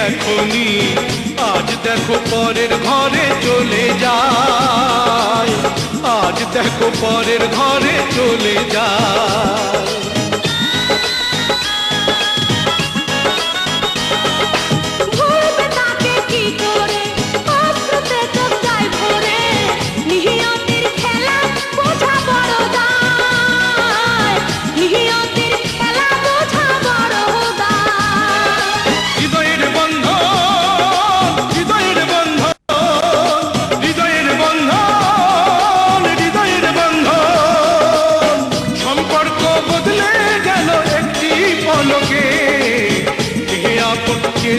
দেখনি, আজ দেখো পরের ঘরে চলে যায়, আজ দেখো পরের ঘরে চলে যায়।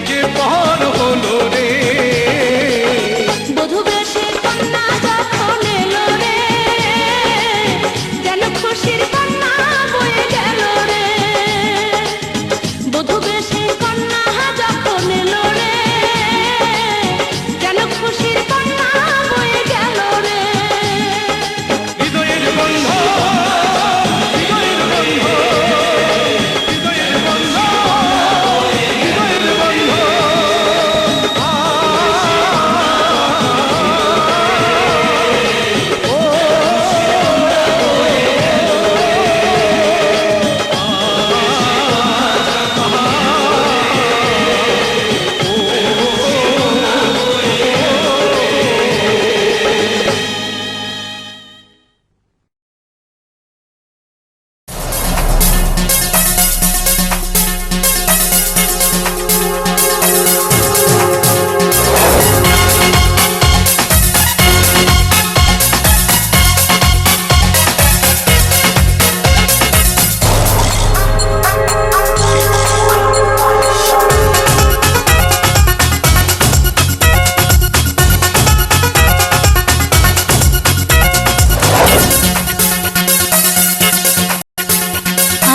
যে পার হলো রে, বধূ বেশে কন্যা যখন এলো রে, যেন খুশির কন্যা বয়ে গেল রে। বধূ বেশে কন্যা যখন এলো রে, যেন খুশির কন্যা বয়ে গেল রে। হৃদয়ের বন্ধ, হৃদয়ের বন্ধ, হৃদয়ের বন্ধ, হৃদয়ের বন্ধ।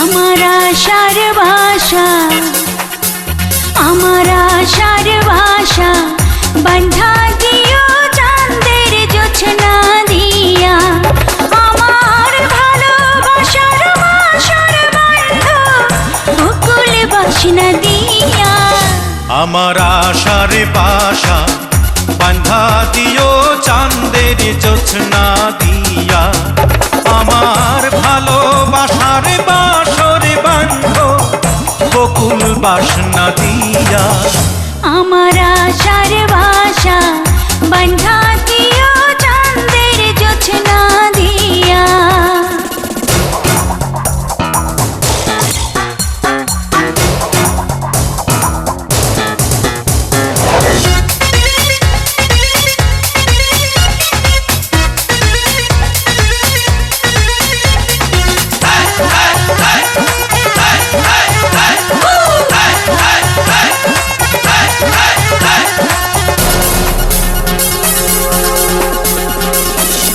আমার আশার ভাষা, আমার আশার ভাষা, বন্ধা দিও চাঁদের জোছনা দিয়া। আমার ভালোবাসার বাসর বন্ধ বকুল বাসনা দিয়া। আমার আশার বাসা বান্ধা দিও চাঁদের জোছনা দিয়া। আমার ভালোবাসার বাসর বন্ধ বকুল বাসনা দিয়া। আমার আশার ভাষা বন্ধা দিও চাঁদের জোছনা দিয়া।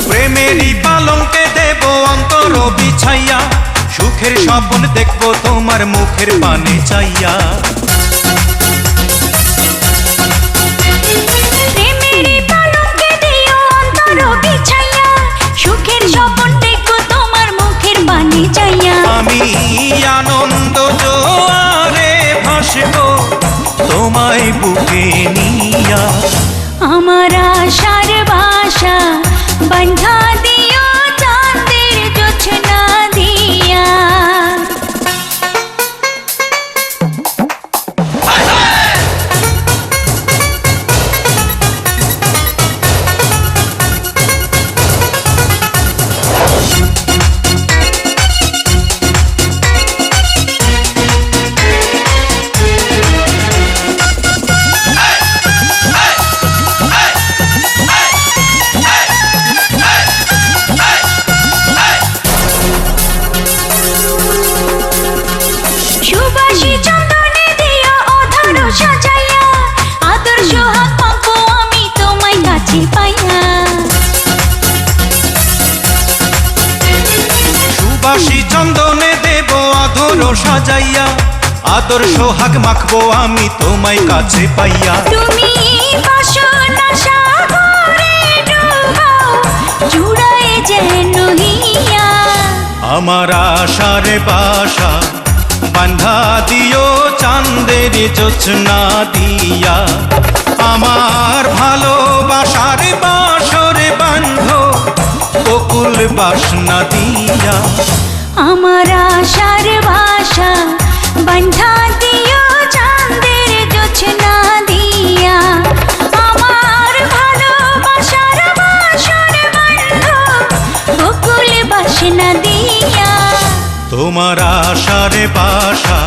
প্রেমেরই পালঙ্কে দেব অন্তর বিছাইয়া, সুখের স্বপ্ন দেখবো তোমার মুখের পানে চাইয়া। প্রেমেরই পালঙ্কে দিও অন্তর বিছাইয়া, সুখের স্বপ্ন দেখবো তোমার মুখের পানে চাইয়া। আমি আনন্দ জোয়ারে ভাসবো তোমায় বুকে নিয়া। আমার আশার ভাষা বন্ধা দিও চাঁদের জোছনা দিয়া। সুবাসী চন্দনে দিও অধর সাজাইয়া, আদর সোহাগ পাবো আমি তোমায় কাছে পাইয়া। সুবাসী চন্দনে দেব আদর সাজাইয়া, আদর সোহাগ মাখবো আমি তোমায় কাছে পাইয়া। তুমি বাসনা সাগরে ডুবাও, জুড়ায় যেন হিয়া। আমার আশার বাসা বান্ধা দিও চাঁদের জোছনা দিয়া, আমার ভালোবাসার বাসরে বান্ধ বকুল বাসনা দিয়া। আমার আশার ভাষা বন্ধা দিও চাঁদের জোছনা দিয়া, আমার ভালোবাসার বাসর বন্ধ বকুল বাসনা দিয়া। তোমার আশার বাসা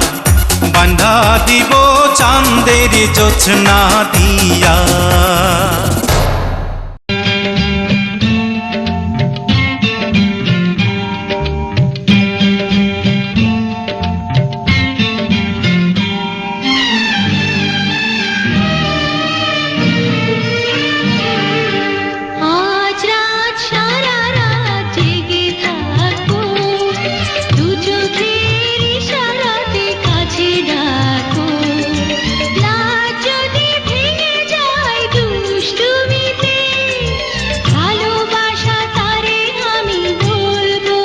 বান্ধা দিব চাঁদের জোছনা দিয়া। আজ রাত সারা রাত জেগে থাকবো, দু চোখের ইশারাতে কাছে ডাকো। রাত যদি ভেঙে যায় দুষ্টুমিতে, ভালোবাসা তারে আমি বলবো।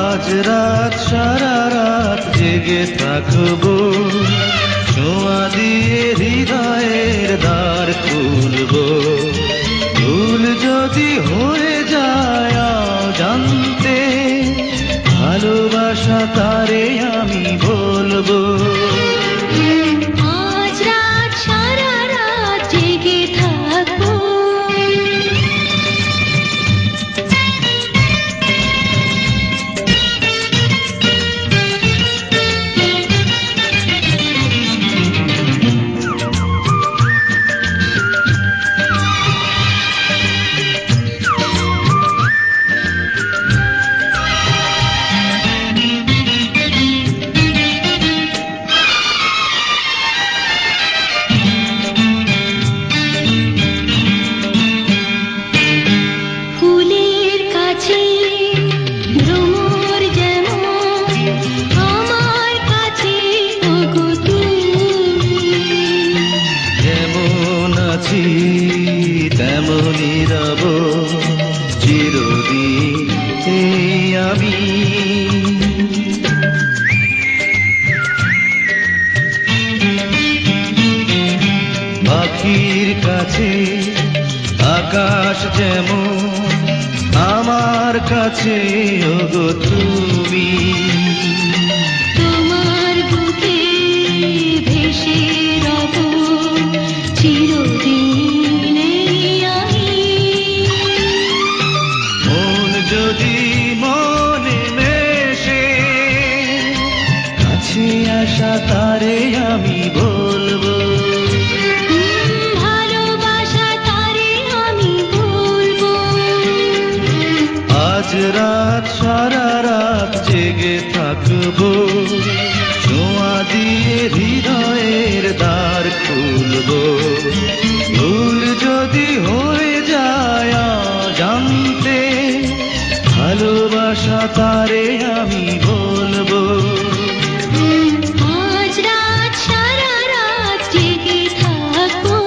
আজ রাত সারা রাত জেগে থাকবো, ছোঁয়া দিয়ে হৃদয়ের দ্বার খুলবো। ভুল যদি হয়ে যায় জানতে, ভালোবাসা তারে আমি বলবো। আজ রাত সারা রাত জেগে থাকবো। ফুলের কাছে ভ্রমর যেমন, আমার কাছে ওগো তুমি। যেমন আছি তেমনই রব চিরদিন এই আমি। পাখির কাছে আকাশ যেমন, আমার কাছে ওগো তুমি। তোমার বুকে ভেসে রব চিরদিন এই আমি। মন যদি মনে মেশে, কাছে আসা তারে আমি বলবো। ভালোবাসা তারে আমি বলবো। আজ রাত সারা রাত জেগে থাকবো, ছোঁয়া দিয়ে হৃদয়ের দ্বার খুলবো। ভুল যদি হয়ে যায় জানতে, ভালোবাসা তারে আমি বলবো। আজ রাত সারা রাত জেগে থাকবো।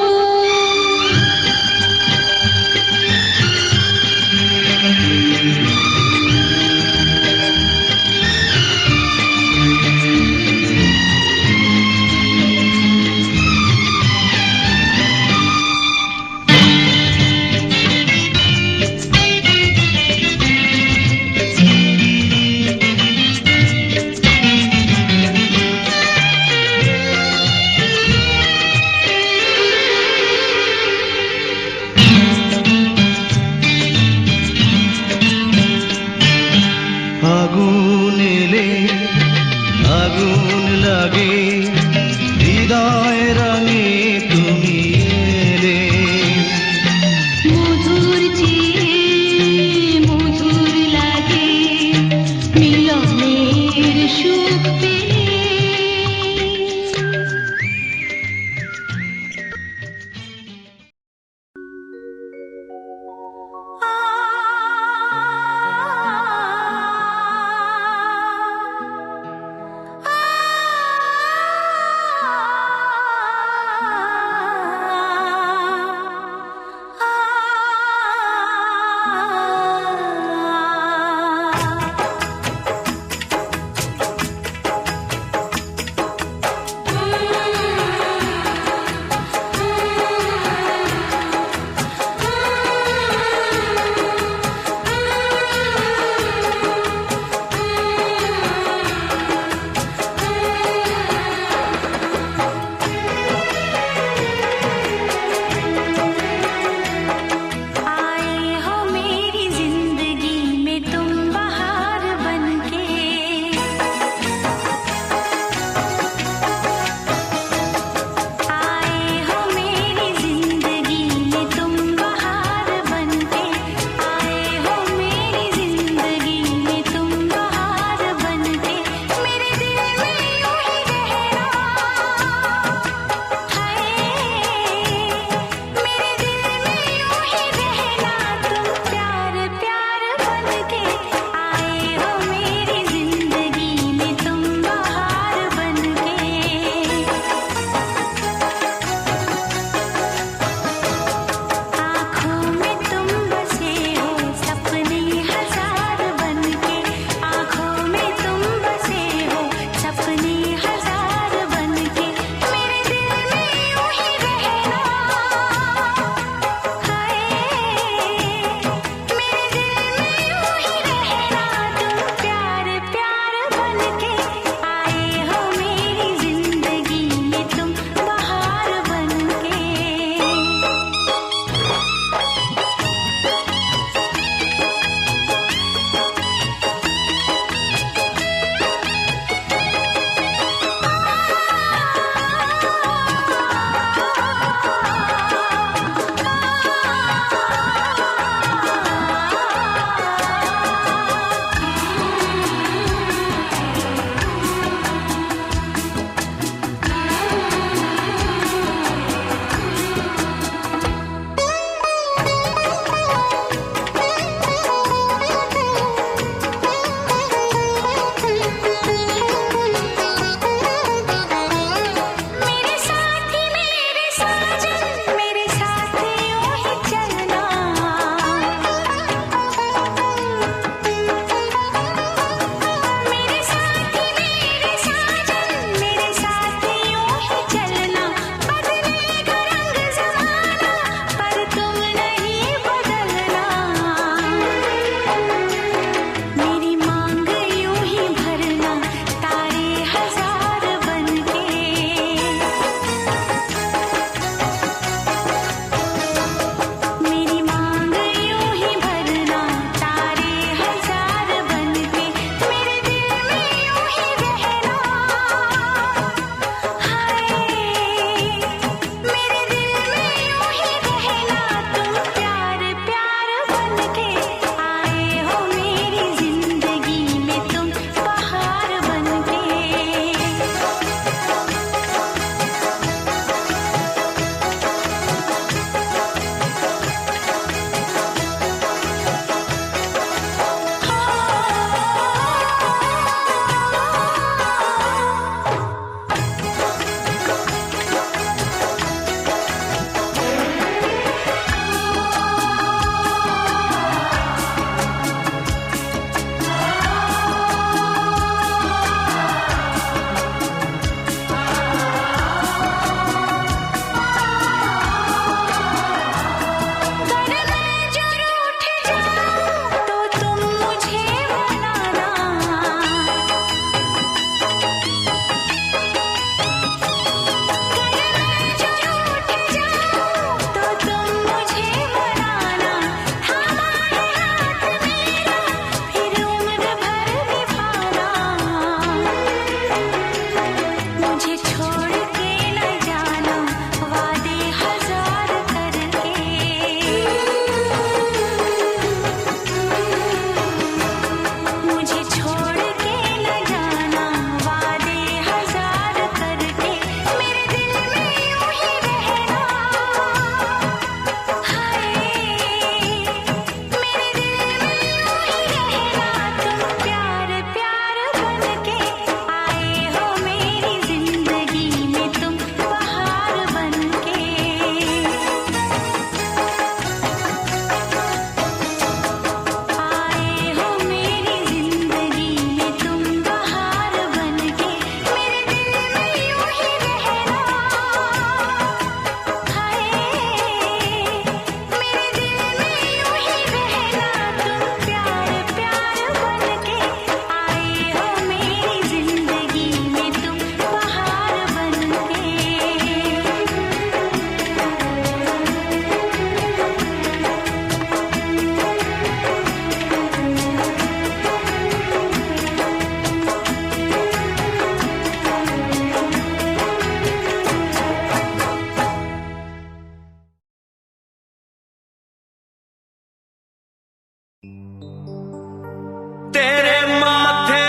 तेरे माथे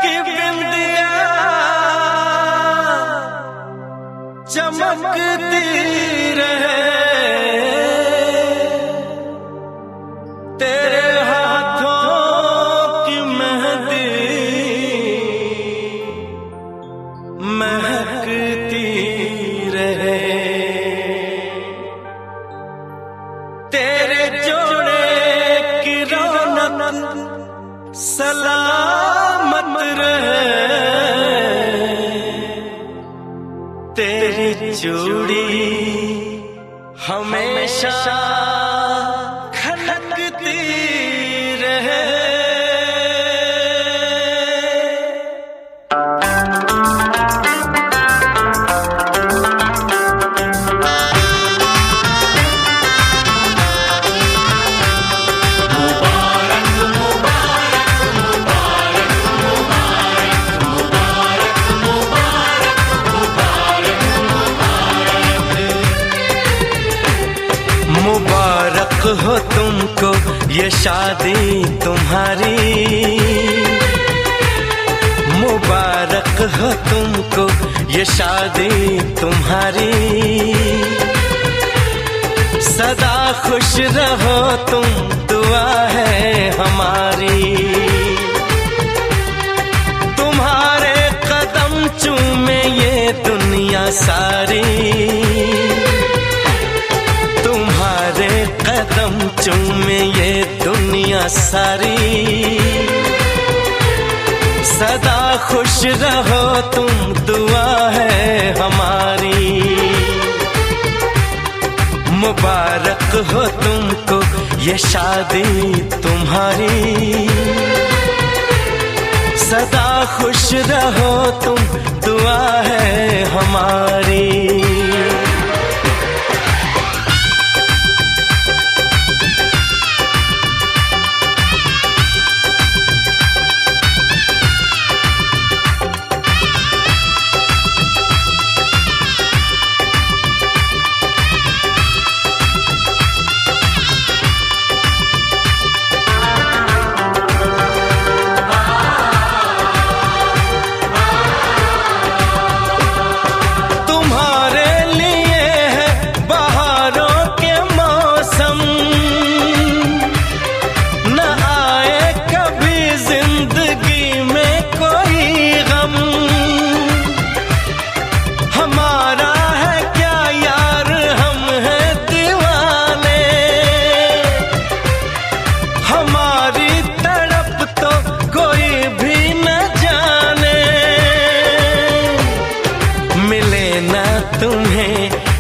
की बिंदिया चमकती रहे, तेरे हाथों की मेहंदी महकती रहे, तेरे जोड़े की रौनक सलामत रहे, तेरी चूड़ी हमेशा खनकती रहे। मुबारक हो तुमको ये शादी तुम्हारी, मुबारक हो तुमको ये शादी तुम्हारी, सदा खुश रहो तुम दुआ है हमारी, तुम्हारे कदम चूमे ये दुनिया सारी, तुम्हारे कदम चूमे ये दुनिया सारी, सदा खुश रहो तुम दुआ है हमारी, मुबारक हो तुमको ये शादी तुम्हारी, सदा खुश रहो तुम दुआ है हमारी।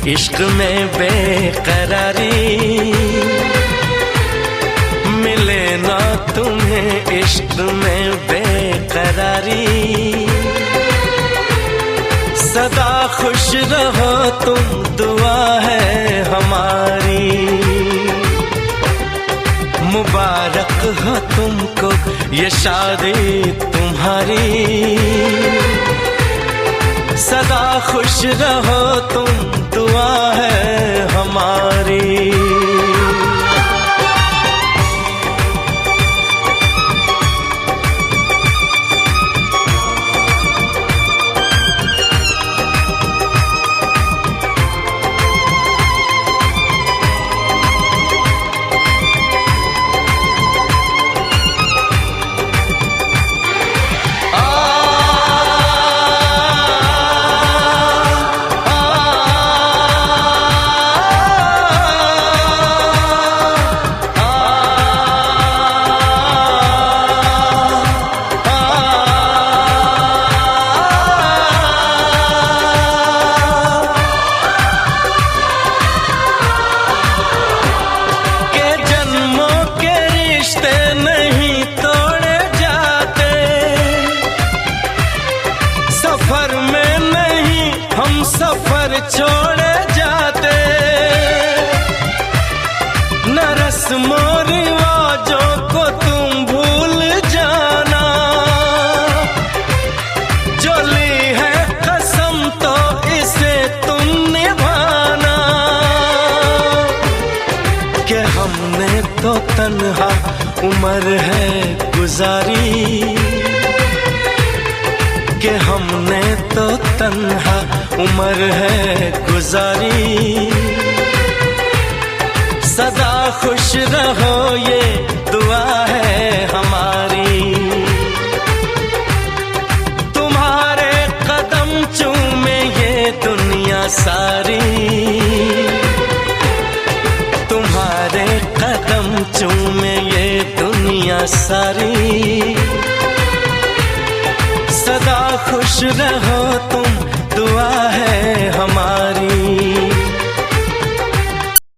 इश्क में बेकरारी मिले ना तुम्हें, इश्क में बेकरारी, सदा खुश रहो तुम दुआ है हमारी, मुबारक हो तुमको ये शादी तुम्हारी, सदा खुश रहो तुम दुआ है हमारी। सफर छोड़े जाते, न रस्मों रिवाजों को तुम भूल जाना, जो ली है कसम तो इसे तुम निभाना, कि हमने तो तन्हा उम्र है गुजारी कि हमने तो तन्हा उम्र है गुजारी। सदा खुश रहो ये दुआ है हमारी, तुम्हारे कदम चूमे ये दुनिया सारी, तुम्हारे कदम चूमे ये दुनिया सारी। सदा खुश रहो